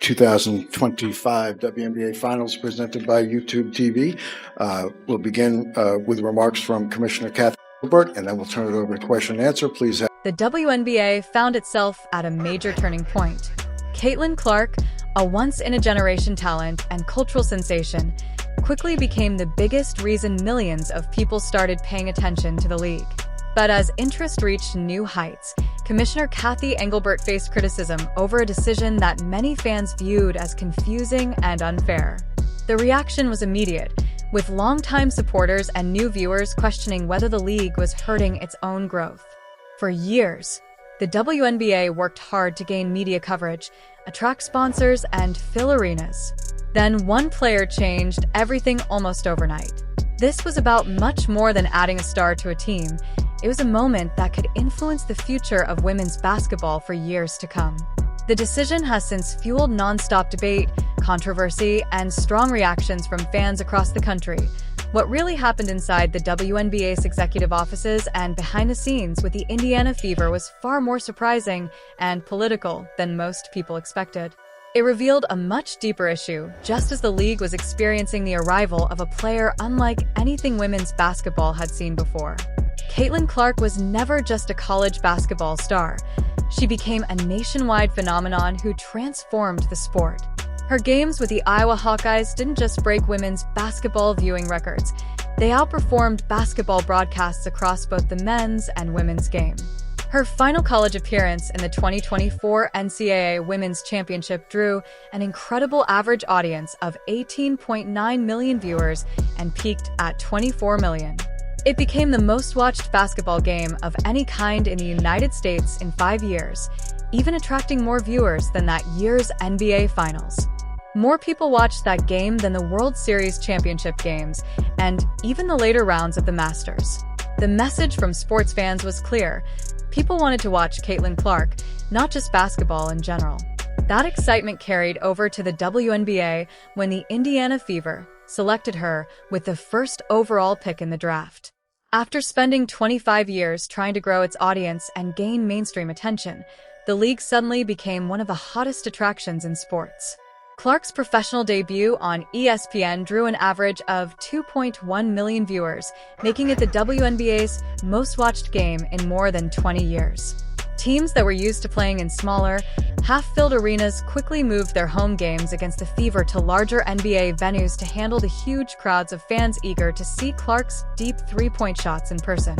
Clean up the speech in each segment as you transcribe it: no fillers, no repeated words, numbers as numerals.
2025 WNBA Finals presented by YouTube TV. We'll begin with remarks from Commissioner Cathy Engelbert, and then we'll turn it over to question and answer. Please. The WNBA found itself at a major turning point. Caitlin Clark, a once-in-a-generation talent and cultural sensation, quickly became the biggest reason millions of people started paying attention to the league. But as interest reached new heights, Commissioner Cathy Engelbert faced criticism over a decision that many fans viewed as confusing and unfair. The reaction was immediate, with longtime supporters and new viewers questioning whether the league was hurting its own growth. For years, the WNBA worked hard to gain media coverage, attract sponsors, and fill arenas. Then one player changed everything almost overnight. This was about much more than adding a star to a team. It was a moment that could influence the future of women's basketball for years to come. The decision has since fueled non-stop debate, controversy, and strong reactions from fans across the country. What really happened inside the WNBA's executive offices and behind the scenes with the Indiana Fever was far more surprising and political than most people expected. It revealed a much deeper issue, just as the league was experiencing the arrival of a player unlike anything women's basketball had seen before. Caitlin Clark was never just a college basketball star. She became a nationwide phenomenon who transformed the sport. Her games with the Iowa Hawkeyes didn't just break women's basketball viewing records. They outperformed basketball broadcasts across both the men's and women's game. Her final college appearance in the 2024 NCAA Women's Championship drew an incredible average audience of 18.9 million viewers and peaked at 24 million. It became the most-watched basketball game of any kind in the United States in 5 years, even attracting more viewers than that year's NBA Finals. More people watched that game than the World Series championship games, and even the later rounds of the Masters. The message from sports fans was clear. People wanted to watch Caitlin Clark, not just basketball in general. That excitement carried over to the WNBA when the Indiana Fever selected her with the first overall pick in the draft. After spending 25 years trying to grow its audience and gain mainstream attention, the league suddenly became one of the hottest attractions in sports. Clark's professional debut on ESPN drew an average of 2.1 million viewers, making it the WNBA's most-watched game in more than 20 years. Teams that were used to playing in smaller, half-filled arenas quickly moved their home games against the Fever to larger NBA venues to handle the huge crowds of fans eager to see Clark's deep three-point shots in person.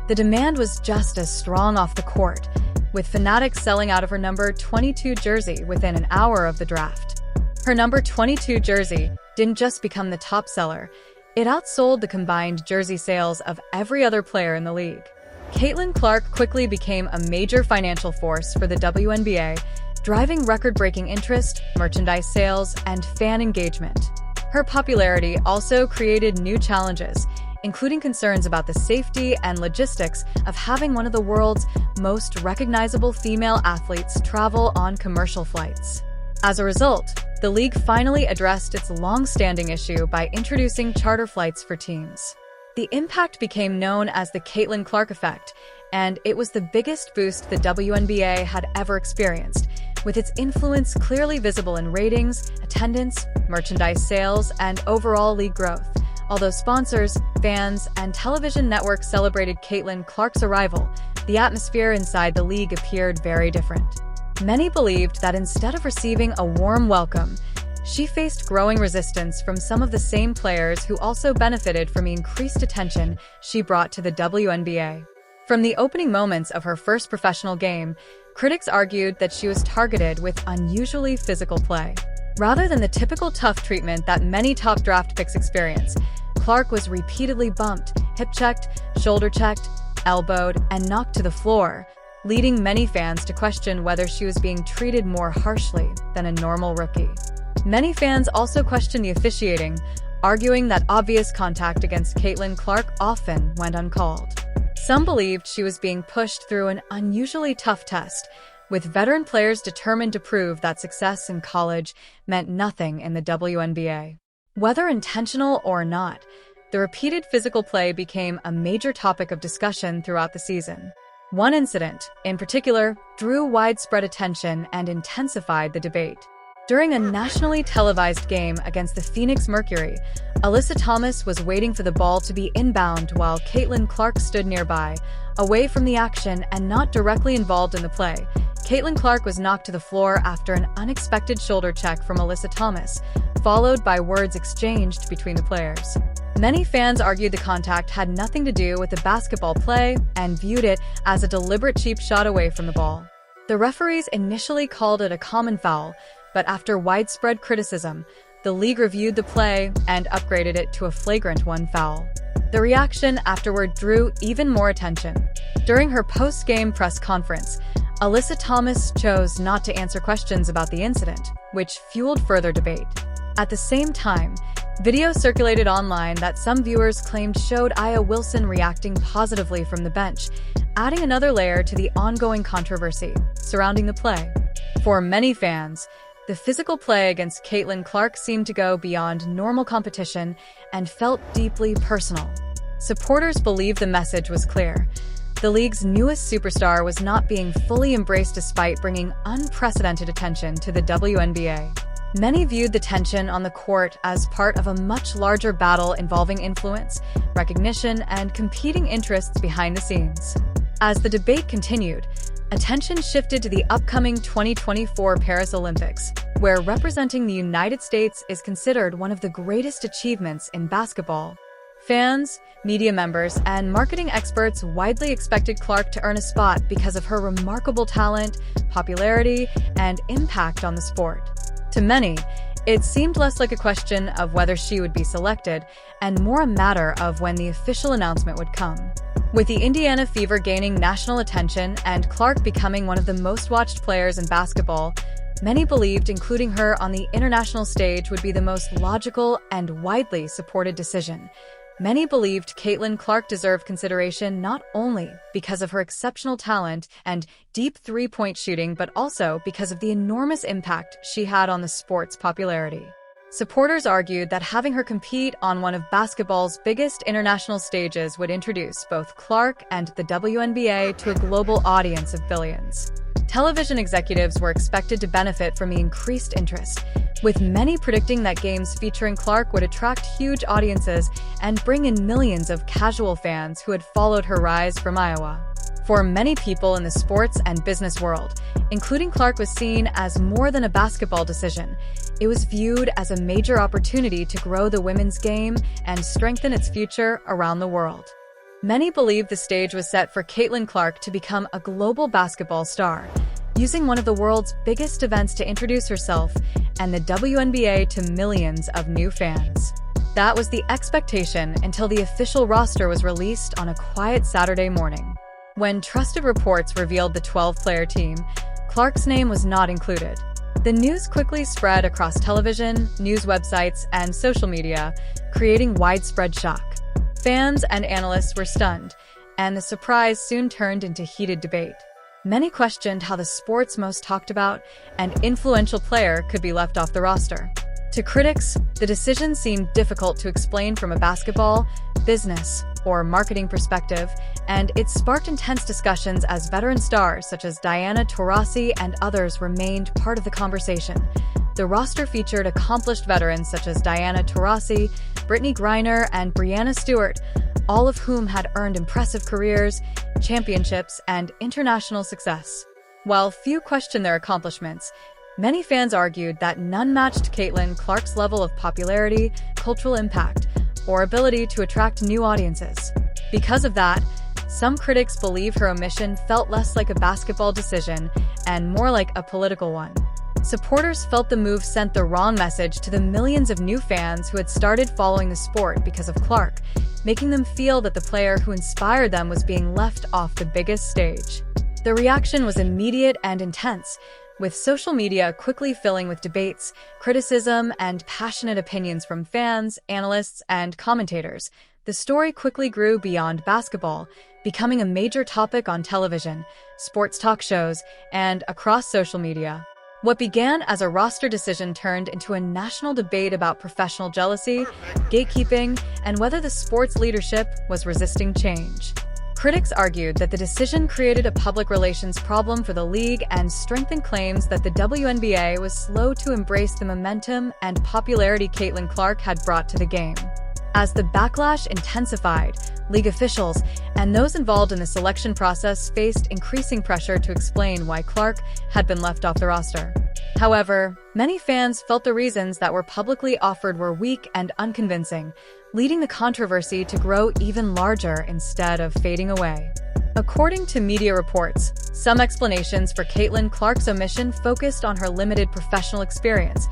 The demand was just as strong off the court, with fanatics selling out of her number 22 jersey within an hour of the draft. Her number 22 jersey didn't just become the top seller, it outsold the combined jersey sales of every other player in the league. Caitlin Clark quickly became a major financial force for the WNBA, driving record-breaking interest, merchandise sales, and fan engagement. Her popularity also created new challenges, including concerns about the safety and logistics of having one of the world's most recognizable female athletes travel on commercial flights. As a result, the league finally addressed its long-standing issue by introducing charter flights for teams. The impact became known as the Caitlin Clark effect, and it was the biggest boost the WNBA had ever experienced, with its influence clearly visible in ratings, attendance, merchandise sales, and overall league growth. Although sponsors, fans, and television networks celebrated Caitlin Clark's arrival, the atmosphere inside the league appeared very different. Many believed that instead of receiving a warm welcome, she faced growing resistance from some of the same players who also benefited from the increased attention she brought to the WNBA. From the opening moments of her first professional game, critics argued that she was targeted with unusually physical play. Rather than the typical tough treatment that many top draft picks experience, Clark was repeatedly bumped, hip-checked, shoulder-checked, elbowed, and knocked to the floor, leading many fans to question whether she was being treated more harshly than a normal rookie. Many fans also questioned the officiating, arguing that obvious contact against Caitlin Clark often went uncalled. Some believed she was being pushed through an unusually tough test, with veteran players determined to prove that success in college meant nothing in the WNBA. Whether intentional or not, the repeated physical play became a major topic of discussion throughout the season. One incident, in particular, drew widespread attention and intensified the debate. During a nationally televised game against the Phoenix Mercury, Alyssa Thomas was waiting for the ball to be inbound while Caitlin Clark stood nearby, away from the action and not directly involved in the play. Caitlin Clark was knocked to the floor after an unexpected shoulder check from Alyssa Thomas, followed by words exchanged between the players. Many fans argued the contact had nothing to do with the basketball play and viewed it as a deliberate cheap shot away from the ball. The referees initially called it a common foul, but after widespread criticism, the league reviewed the play and upgraded it to a flagrant 1 foul. The reaction afterward drew even more attention. During her post-game press conference, Alyssa Thomas chose not to answer questions about the incident, which fueled further debate. At the same time, video circulated online that some viewers claimed showed Aya Wilson reacting positively from the bench, adding another layer to the ongoing controversy surrounding the play. For many fans, the physical play against Caitlin Clark seemed to go beyond normal competition and felt deeply personal. Supporters believed the message was clear. The league's newest superstar was not being fully embraced despite bringing unprecedented attention to the WNBA. Many viewed the tension on the court as part of a much larger battle involving influence, recognition, and competing interests behind the scenes. As the debate continued, attention shifted to the upcoming 2024 Paris Olympics, where representing the United States is considered one of the greatest achievements in basketball. Fans, media members, and marketing experts widely expected Clark to earn a spot because of her remarkable talent, popularity, and impact on the sport. To many, it seemed less like a question of whether she would be selected and more a matter of when the official announcement would come. With the Indiana Fever gaining national attention and Clark becoming one of the most watched players in basketball, many believed including her on the international stage would be the most logical and widely supported decision. Many believed Caitlin Clark deserved consideration not only because of her exceptional talent and deep three-point shooting, but also because of the enormous impact she had on the sport's popularity. Supporters argued that having her compete on one of basketball's biggest international stages would introduce both Clark and the WNBA to a global audience of billions. Television executives were expected to benefit from the increased interest, with many predicting that games featuring Clark would attract huge audiences and bring in millions of casual fans who had followed her rise from Iowa. For many people in the sports and business world, including Clark was seen as more than a basketball decision. It was viewed as a major opportunity to grow the women's game and strengthen its future around the world. Many believed the stage was set for Caitlin Clark to become a global basketball star, using one of the world's biggest events to introduce herself and the WNBA to millions of new fans. That was the expectation until the official roster was released on a quiet Saturday morning. When trusted reports revealed the 12-player team, Clark's name was not included. The news quickly spread across television, news websites, and social media, creating widespread shock. Fans and analysts were stunned, and the surprise soon turned into heated debate. Many questioned how the sport's most talked about and influential player could be left off the roster. To critics, the decision seemed difficult to explain from a basketball, business, or marketing perspective, and it sparked intense discussions as veteran stars such as Diana Taurasi and others remained part of the conversation. The roster featured accomplished veterans such as Diana Taurasi, Brittany Griner, and Breanna Stewart, all of whom had earned impressive careers, championships, and international success. While few questioned their accomplishments, many fans argued that none matched Caitlin Clark's level of popularity, cultural impact, or ability to attract new audiences. Because of that, some critics believe her omission felt less like a basketball decision and more like a political one. Supporters felt the move sent the wrong message to the millions of new fans who had started following the sport because of Clark, making them feel that the player who inspired them was being left off the biggest stage. The reaction was immediate and intense, with social media quickly filling with debates, criticism, and passionate opinions from fans, analysts, and commentators. The story quickly grew beyond basketball, becoming a major topic on television, sports talk shows, and across social media. What began as a roster decision turned into a national debate about professional jealousy, gatekeeping, and whether the sport's leadership was resisting change. Critics argued that the decision created a public relations problem for the league and strengthened claims that the WNBA was slow to embrace the momentum and popularity Caitlin Clark had brought to the game. As the backlash intensified, league officials and those involved in the selection process faced increasing pressure to explain why Clark had been left off the roster. However, many fans felt the reasons that were publicly offered were weak and unconvincing, leading the controversy to grow even larger instead of fading away. According to media reports, some explanations for Caitlin Clark's omission focused on her limited professional experience,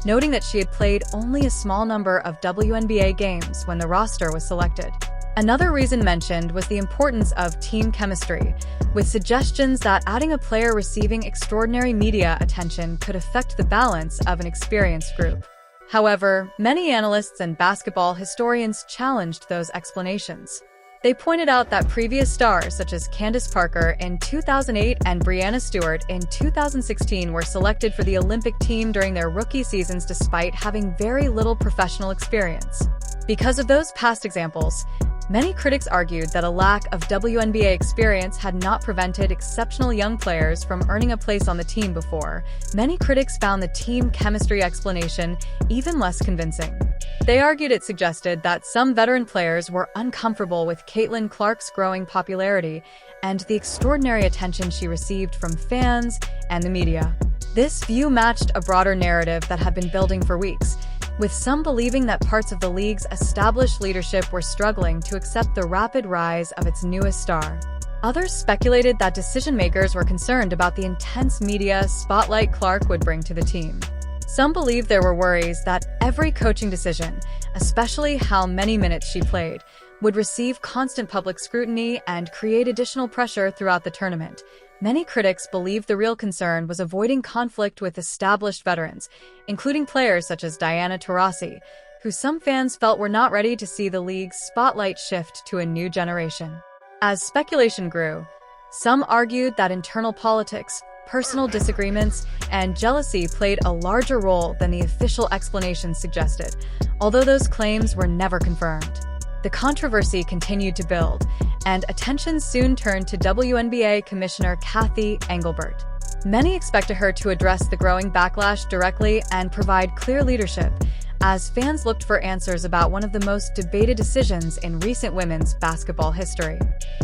noting that she had played only a small number of WNBA games when the roster was selected. Another reason mentioned was the importance of team chemistry, with suggestions that adding a player receiving extraordinary media attention could affect the balance of an experienced group. However, many analysts and basketball historians challenged those explanations. They pointed out that previous stars such as Candace Parker in 2008 and Breanna Stewart in 2016 were selected for the Olympic team during their rookie seasons despite having very little professional experience. Because of those past examples, many critics argued that a lack of WNBA experience had not prevented exceptional young players from earning a place on the team before. Many critics found the team chemistry explanation even less convincing. They argued it suggested that some veteran players were uncomfortable with Caitlin Clark's growing popularity and the extraordinary attention she received from fans and the media. This view matched a broader narrative that had been building for weeks, with some believing that parts of the league's established leadership were struggling to accept the rapid rise of its newest star. Others speculated that decision-makers were concerned about the intense media spotlight Clark would bring to the team. Some believed there were worries that every coaching decision, especially how many minutes she played, would receive constant public scrutiny and create additional pressure throughout the tournament. Many critics believed the real concern was avoiding conflict with established veterans, including players such as Diana Taurasi, who some fans felt were not ready to see the league's spotlight shift to a new generation. As speculation grew, some argued that internal politics, personal disagreements, and jealousy played a larger role than the official explanations suggested, although those claims were never confirmed. The controversy continued to build, and attention soon turned to WNBA Commissioner Cathy Engelbert. Many expected her to address the growing backlash directly and provide clear leadership, as fans looked for answers about one of the most debated decisions in recent women's basketball history.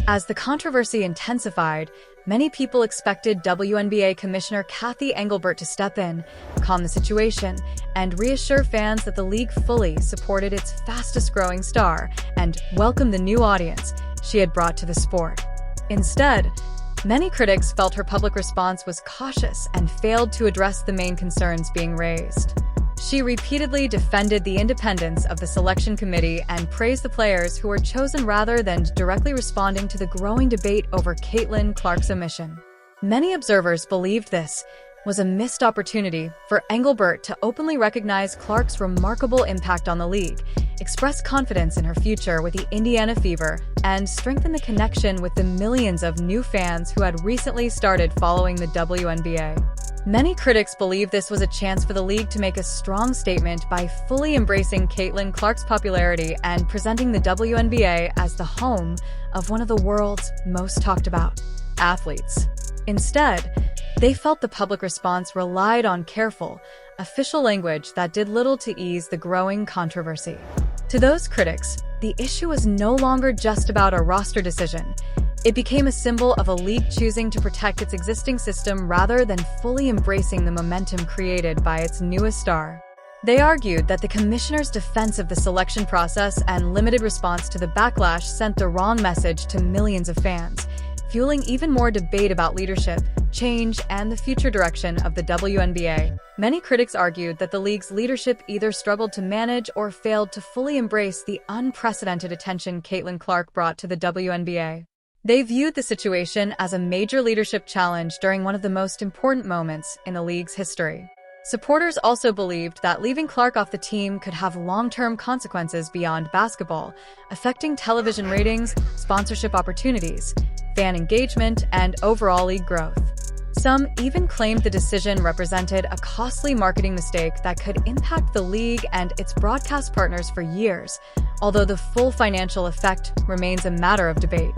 As the controversy intensified, many people expected WNBA Commissioner Cathy Engelbert to step in, calm the situation, and reassure fans that the league fully supported its fastest-growing star and welcomed the new audience she had brought to the sport. Instead, many critics felt her public response was cautious and failed to address the main concerns being raised. She repeatedly defended the independence of the selection committee and praised the players who were chosen rather than directly responding to the growing debate over Caitlin Clark's omission. Many observers believed this was a missed opportunity for Engelbert to openly recognize Clark's remarkable impact on the league, express confidence in her future with the Indiana Fever, and strengthen the connection with the millions of new fans who had recently started following the WNBA. Many critics believe this was a chance for the league to make a strong statement by fully embracing Caitlin Clark's popularity and presenting the WNBA as the home of one of the world's most talked about athletes. Instead, they felt the public response relied on careful, official language that did little to ease the growing controversy. To those critics, the issue was no longer just about a roster decision. It became a symbol of a league choosing to protect its existing system rather than fully embracing the momentum created by its newest star. They argued that the commissioner's defense of the selection process and limited response to the backlash sent the wrong message to millions of fans, fueling even more debate about leadership, change, and the future direction of the WNBA. Many critics argued that the league's leadership either struggled to manage or failed to fully embrace the unprecedented attention Caitlin Clark brought to the WNBA. They viewed the situation as a major leadership challenge during one of the most important moments in the league's history. Supporters also believed that leaving Clark off the team could have long-term consequences beyond basketball, affecting television ratings, sponsorship opportunities, fan engagement, and overall league growth. Some even claimed the decision represented a costly marketing mistake that could impact the league and its broadcast partners for years, although the full financial effect remains a matter of debate.